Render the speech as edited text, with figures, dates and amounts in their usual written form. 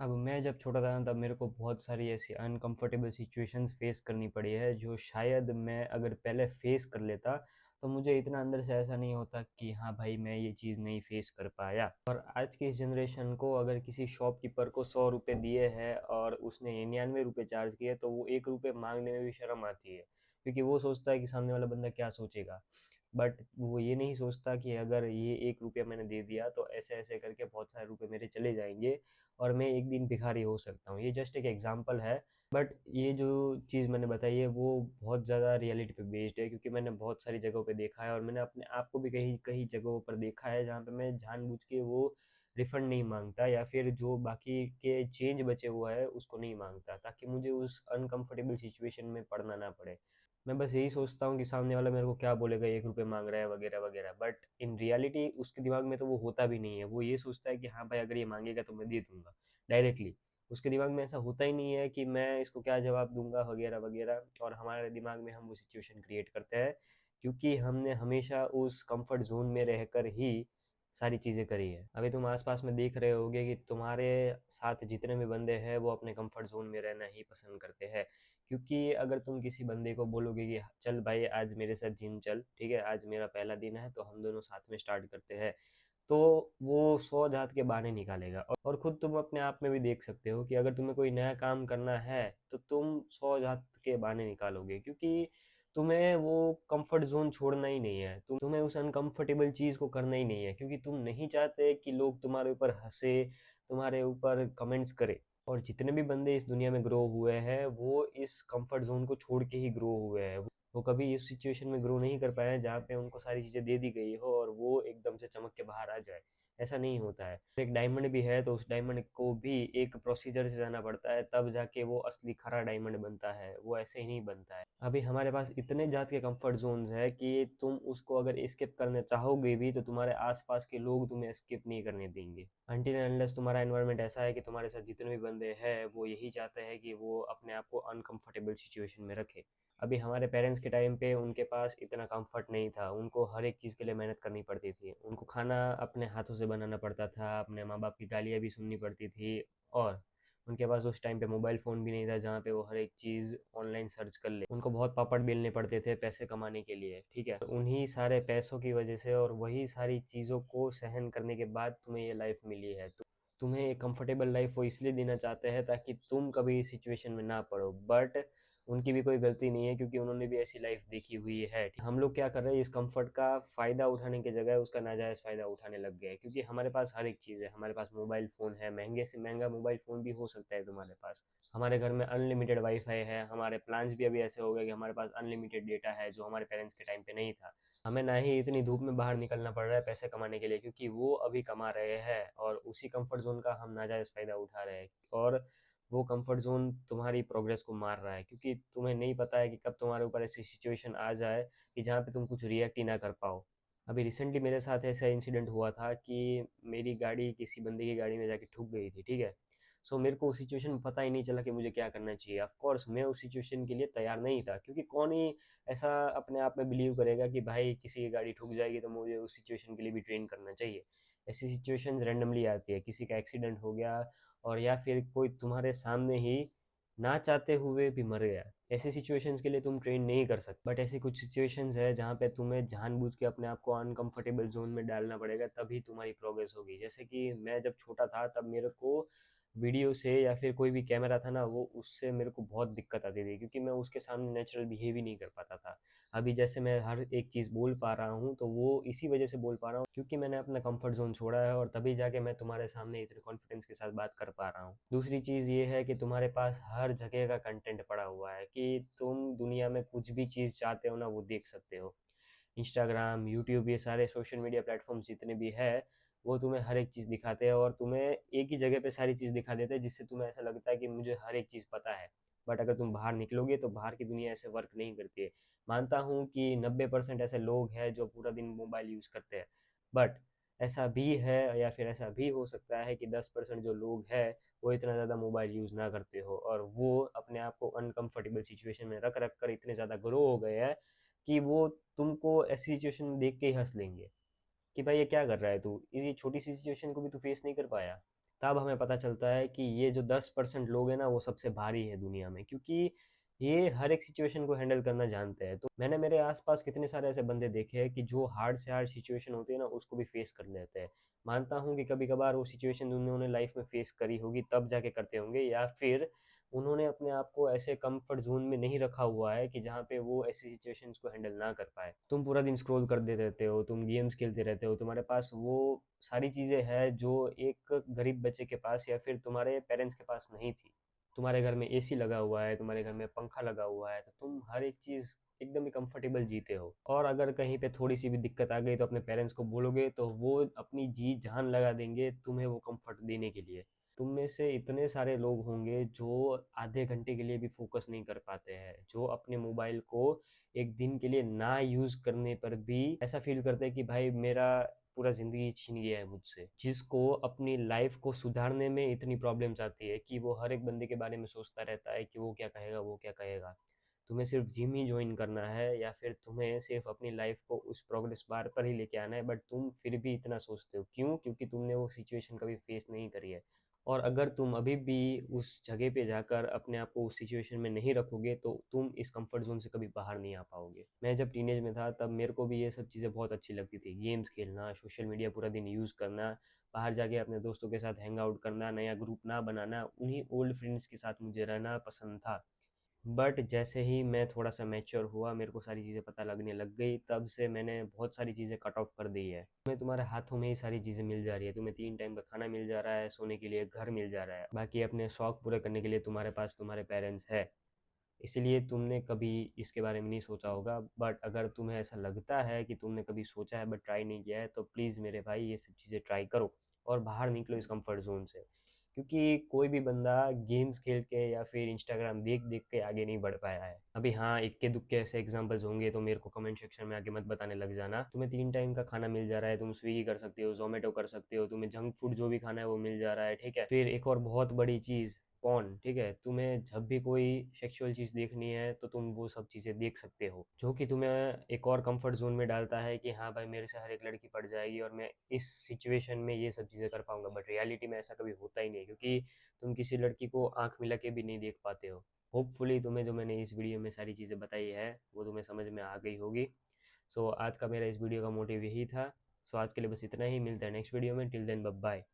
अब मैं जब छोटा था ना तब मेरे को बहुत सारी ऐसी अनकंफर्टेबल सिचुएशंस फेस करनी पड़ी है जो शायद मैं अगर पहले फेस कर लेता तो मुझे इतना अंदर से ऐसा नहीं होता कि हाँ भाई मैं ये चीज़ नहीं फेस कर पाया। और आज की इस जनरेशन को अगर किसी शॉपकीपर को 100 रुपये दिए हैं और उसने 99 रुपये चार्ज किए तो वो 1 रुपये मांगने में भी शर्म आती है, क्योंकि वो सोचता है कि सामने वाला बंदा क्या सोचेगा। बट वो ये नहीं सोचता कि अगर ये 1 रुपया मैंने दे दिया तो ऐसे ऐसे करके बहुत सारे रुपए मेरे चले जाएंगे और मैं एक दिन भिखारी हो सकता हूँ। ये जस्ट एक एग्जांपल है। बट ये जो चीज़ मैंने बताई है वो बहुत ज़्यादा रियलिटी पे बेस्ड है, क्योंकि मैंने बहुत सारी जगहों पे देखा है और मैंने अपने आप को भी कहीं कहीं जगहों पर देखा है जहाँ पे मैं जानबूझ के वो रिफंड नहीं मांगता या फिर जो बाकी के चेंज बचे हुआ है उसको नहीं मांगता, ताकि मुझे उस अनकंफर्टेबल सिचुएशन में पड़ना ना पड़े। मैं बस यही सोचता हूँ कि सामने वाला मेरे को क्या बोलेगा, 1 रुपये मांग रहा है वगैरह वगैरह। बट इन रियलिटी उसके दिमाग में तो वो होता भी नहीं है। वो ये सोचता है कि हाँ भाई अगर ये मांगेगा तो मैं दे दूंगा डायरेक्टली। उसके दिमाग में ऐसा होता ही नहीं है कि मैं इसको क्या जवाब दूंगा वगैरह वगैरह। और हमारे दिमाग में हम वो सिचुएशन क्रिएट करते हैं क्योंकि हमने हमेशा उस कंफर्ट जोन में रहकर ही सारी चीज़ें करी है। अभी तुम आसपास में देख रहे होगे कि तुम्हारे साथ जितने भी बंदे हैं वो अपने कंफर्ट जोन में रहना ही पसंद करते हैं। क्योंकि अगर तुम किसी बंदे को बोलोगे कि चल भाई आज मेरे साथ जिम चल, ठीक है, आज मेरा पहला दिन है तो हम दोनों साथ में स्टार्ट करते हैं, तो वो 100 जात के बहाने निकालेगा। और खुद तुम अपने आप में भी देख सकते हो कि अगर तुम्हें कोई नया काम करना है तो तुम 100 जात के बहाने निकालोगे, क्योंकि तुम्हें वो कंफर्ट जोन छोड़ना ही नहीं है। तुम्हें उस अनकंफर्टेबल चीज़ को करना ही नहीं है, क्योंकि तुम नहीं चाहते कि लोग तुम्हारे ऊपर हंसे, तुम्हारे ऊपर कमेंट्स करे। और जितने भी बंदे इस दुनिया में ग्रो हुए हैं वो इस कंफर्ट जोन को छोड़ के ही ग्रो हुए हैं। वो कभी इस सिचुएशन में ग्रो नहीं कर पाए हैं जहाँ पे उनको सारी चीज़ें दे दी गई हो और वो एकदम से चमक के बाहर आ जाए। ऐसा नहीं होता है। एक डायमंड भी है तो उस डायमंड को भी एक प्रोसीजर से जाना पड़ता है, तब जाके वो असली खरा डायमंड बनता है। वो ऐसे ही नहीं बनता है। अभी हमारे पास इतने जात के कंफर्ट जोन्स है कि तुम उसको अगर एस्केप करना चाहोगे भी तो तुम्हारे आसपास के लोग तुम्हें एस्केप नहीं करने देंगे। अनटिल एंड अनलेस तुम्हारा एनवायरनमेंट ऐसा है कि तुम्हारे साथ जितने भी बंदे हैं वो यही चाहते हैं कि वो अपने आप को अनकंफर्टेबल सिचुएशन में रखे। अभी हमारे पेरेंट्स के टाइम पे उनके पास इतना कंफर्ट नहीं था, उनको हर एक चीज़ के लिए मेहनत करनी पड़ती थी, उनको खाना अपने हाथों से बनाना पड़ता था, अपने माँ बाप की गालियाँ भी सुननी पड़ती थी। और उनके पास उस टाइम पे मोबाइल फ़ोन भी नहीं था जहाँ पे वो हर एक चीज़ ऑनलाइन सर्च कर ले। उनको बहुत पापड़ बेलने पड़ते थे पैसे कमाने के लिए, ठीक है। तो उन्हीं सारे पैसों की वजह से और वही सारी चीज़ों को सहन करने के बाद तुम्हें ये लाइफ मिली है। तो तुम्हें एक कंफर्टेबल लाइफ वो इसलिए देना चाहते हैं ताकि तुम कभी इस सिचुएशन में ना पड़ो। बट उनकी भी कोई गलती नहीं है, क्योंकि उन्होंने भी ऐसी लाइफ देखी हुई है। हम लोग क्या कर रहे हैं, इस कंफर्ट का फ़ायदा उठाने की जगह उसका नाजायज़ फ़ायदा उठाने लग गए हैं, क्योंकि हमारे पास हर एक चीज़ है। हमारे पास मोबाइल फ़ोन है, महंगे से महंगा मोबाइल फ़ोन भी हो सकता है तुम्हारे पास। हमारे घर में अनलिमिटेड वाईफाई है, हमारे प्लान्स भी अभी ऐसे हो गए कि हमारे पास अनलिमिटेड डेटा है, जो हमारे पेरेंट्स के टाइम पे नहीं था। हमें ना ही इतनी धूप में बाहर निकलना पड़ रहा है पैसे कमाने के लिए, क्योंकि वो अभी कमा रहे हैं और उसी कंफर्ट जोन का हम नाजायज़ फ़ायदा उठा रहे हैं। और वो कंफर्ट जोन तुम्हारी प्रोग्रेस को मार रहा है, क्योंकि तुम्हें नहीं पता है कि कब तुम्हारे ऊपर ऐसी सिचुएशन आ जाए कि जहाँ पे तुम कुछ रिएक्ट ही ना कर पाओ। अभी रिसेंटली मेरे साथ ऐसा इंसिडेंट हुआ था कि मेरी गाड़ी किसी बंदे की गाड़ी में जाके ठुक गई थी, ठीक है। सो मेरे को उस सिचुएशन में पता ही नहीं चला कि मुझे क्या करना चाहिए। ऑफ कोर्स मैं उस सिचुएशन के लिए तैयार नहीं था, क्योंकि कौन ही ऐसा अपने आप में बिलीव करेगा कि भाई किसी की गाड़ी ठुक जाएगी तो मुझे उस सिचुएशन के लिए भी ट्रेन करना चाहिए। ऐसी सिचुएशन रैंडमली आती है, किसी का एक्सीडेंट हो गया और या फिर कोई तुम्हारे सामने ही ना चाहते हुए भी मर गया। ऐसी सिचुएशंस के लिए तुम ट्रेन नहीं कर सकते। बट ऐसी कुछ सिचुएशंस है जहाँ पे तुम्हें जानबूझ के अपने आप को अनकंफर्टेबल जोन में डालना पड़ेगा, तभी तुम्हारी प्रोग्रेस होगी। जैसे कि मैं जब छोटा था तब मेरे को वीडियो से या फिर कोई भी कैमरा था ना, वो उससे मेरे को बहुत दिक्कत आती थी, क्योंकि मैं उसके सामने नेचुरल बिहेव ही नहीं कर पाता था। अभी जैसे मैं हर एक चीज़ बोल पा रहा हूँ तो वो इसी वजह से बोल पा रहा हूँ क्योंकि मैंने अपना कंफर्ट जोन छोड़ा है, और तभी जाके मैं तुम्हारे सामने इतने कॉन्फिडेंस के साथ बात कर पा रहा हूँ। दूसरी चीज़ ये है कि तुम्हारे पास हर जगह का कंटेंट पड़ा हुआ है कि तुम दुनिया में कुछ भी चीज़ चाहते हो ना वो देख सकते हो। इंस्टाग्राम, यूट्यूब, ये सारे सोशल मीडिया प्लेटफॉर्म्स जितने भी है वो तुम्हें हर एक चीज़ दिखाते हैं और तुम्हें एक ही जगह पे सारी चीज़ दिखा देते हैं, जिससे तुम्हें ऐसा लगता है कि मुझे हर एक चीज़ पता है। बट अगर तुम बाहर निकलोगे तो बाहर की दुनिया ऐसे वर्क नहीं करती है। मानता हूँ कि 90% ऐसे लोग हैं जो पूरा दिन मोबाइल यूज़ करते हैं, बट ऐसा भी है या फिर ऐसा भी हो सकता है कि 10% जो लोग हैं वो इतना ज़्यादा मोबाइल यूज़ ना करते हो और वो अपने आप को अनकंफर्टेबल सिचुएशन में रख रख कर इतने ज़्यादा ग्रो हो गए हैं कि वो तुमको ऐसी सिचुएशन में देख के ही हंस लेंगे कि भाई ये क्या कर रहा है तू, ये छोटी सी सिचुएशन को भी तू फेस नहीं कर पाया। तब हमें पता चलता है कि ये जो 10% लोग हैं ना, वो सबसे भारी है दुनिया में, क्योंकि ये हर एक सिचुएशन को हैंडल करना जानते हैं। तो मैंने मेरे आसपास कितने सारे ऐसे बंदे देखे हैं कि जो हार्ड से हार्ड सिचुएशन होती है ना, उसको भी फेस कर लेते हैं। मानता हूँ कि कभी कभार वो सिचुएशन उन्होंने लाइफ में फेस करी होगी तब जाके करते होंगे, या फिर उन्होंने अपने आप को ऐसे कंफर्ट जोन में नहीं रखा हुआ है कि जहाँ पे वो ऐसी सिचुएशंस को हैंडल ना कर पाए। तुम पूरा दिन स्क्रॉल करते रहते हो, तुम गेम्स खेलते रहते हो, तुम्हारे पास वो सारी चीज़ें हैं जो एक गरीब बच्चे के पास या फिर तुम्हारे पेरेंट्स के पास नहीं थी। तुम्हारे घर में एसी लगा हुआ है, तुम्हारे घर में पंखा लगा हुआ है, तो तुम हर एक चीज़ एकदम ही कंफर्टेबल जीते हो। और अगर कहीं पे थोड़ी सी भी दिक्कत आ गई तो अपने पेरेंट्स को बोलोगे तो वो अपनी जी जान लगा देंगे तुम्हें वो कंफर्ट देने के लिए। तुम में से इतने सारे लोग होंगे जो आधे घंटे के लिए भी फोकस नहीं कर पाते हैं, जो अपने मोबाइल को एक दिन के लिए ना यूज़ करने पर भी ऐसा फील करते हैं कि भाई मेरा पूरा ज़िंदगी छीन गया है मुझसे। जिसको अपनी लाइफ को सुधारने में इतनी प्रॉब्लम्स आती है कि वो हर एक बंदे के बारे में सोचता रहता है कि वो क्या कहेगा, वो क्या कहेगा। तुम्हें सिर्फ जिम ही ज्वाइन करना है या फिर तुम्हें सिर्फ अपनी लाइफ को उस प्रोग्रेस बार पर ही लेके आना है, बट तुम फिर भी इतना सोचते हो क्यों? क्योंकि तुमने वो सिचुएशन कभी फेस नहीं करी है। और अगर तुम अभी भी उस जगह पे जाकर अपने आप को उस सिचुएशन में नहीं रखोगे तो तुम इस कंफर्ट जोन से कभी बाहर नहीं आ पाओगे। मैं जब टीनेज में था तब मेरे को भी ये सब चीज़ें बहुत अच्छी लगती थी, गेम्स खेलना, सोशल मीडिया पूरा दिन यूज़ करना, बाहर जाके अपने दोस्तों के साथ हैंग आउट करना, नया ग्रुप ना बनाना, उन्हीं ओल्ड फ्रेंड्स के साथ मुझे रहना पसंद था। बट जैसे ही मैं थोड़ा सा मैच्योर हुआ, मेरे को सारी चीज़ें पता लगने लग गई, तब से मैंने बहुत सारी चीज़ें कट ऑफ कर दी है। तुम्हें तुम्हारे हाथों में ही सारी चीज़ें मिल जा रही है, तुम्हें 3 टाइम का खाना मिल जा रहा है, सोने के लिए घर मिल जा रहा है, बाकी अपने शौक पूरे करने के लिए तुम्हारे पास तुम्हारे पेरेंट्स है। इसलिए तुमने कभी इसके बारे में नहीं सोचा होगा, बट अगर तुम्हें ऐसा लगता है कि तुमने कभी सोचा है बट ट्राई नहीं किया है, तो प्लीज़ मेरे भाई ये सब चीज़ें ट्राई करो और बाहर निकलो इस कंफर्ट जोन से। क्योंकि कोई भी बंदा गेम्स खेल के या फिर इंस्टाग्राम देख देख के आगे नहीं बढ़ पाया है। अभी हाँ, इक्के दुक्के ऐसे एग्जांपल्स होंगे तो मेरे को कमेंट सेक्शन में आके मत बताने लग जाना। तुम्हें 3 टाइम का खाना मिल जा रहा है, तुम स्विगी कर सकते हो, जोमेटो कर सकते हो, तुम्हें जंक फूड जो भी खाना है वो मिल जा रहा है, ठीक है। फिर एक और बहुत बड़ी चीज़, पॉर्न, ठीक है। तुम्हें जब भी कोई सेक्सुअल चीज़ देखनी है तो तुम वो सब चीज़ें देख सकते हो, जो कि तुम्हें एक और कंफर्ट जोन में डालता है कि हाँ भाई मेरे से हर एक लड़की पड़ जाएगी और मैं इस सिचुएशन में ये सब चीज़ें कर पाऊंगा। बट रियलिटी में ऐसा कभी होता ही नहीं, क्योंकि तुम किसी लड़की को आंख मिला के भी नहीं देख पाते हो। होपफुली तुम्हें जो मैंने इस वीडियो में सारी चीज़ें बताई है वो तुम्हें समझ में आ गई होगी। सो आज का मेरा इस वीडियो का मोटिव यही था। सो आज के लिए बस इतना ही, मिलता है नेक्स्ट वीडियो में। Till then bye bye.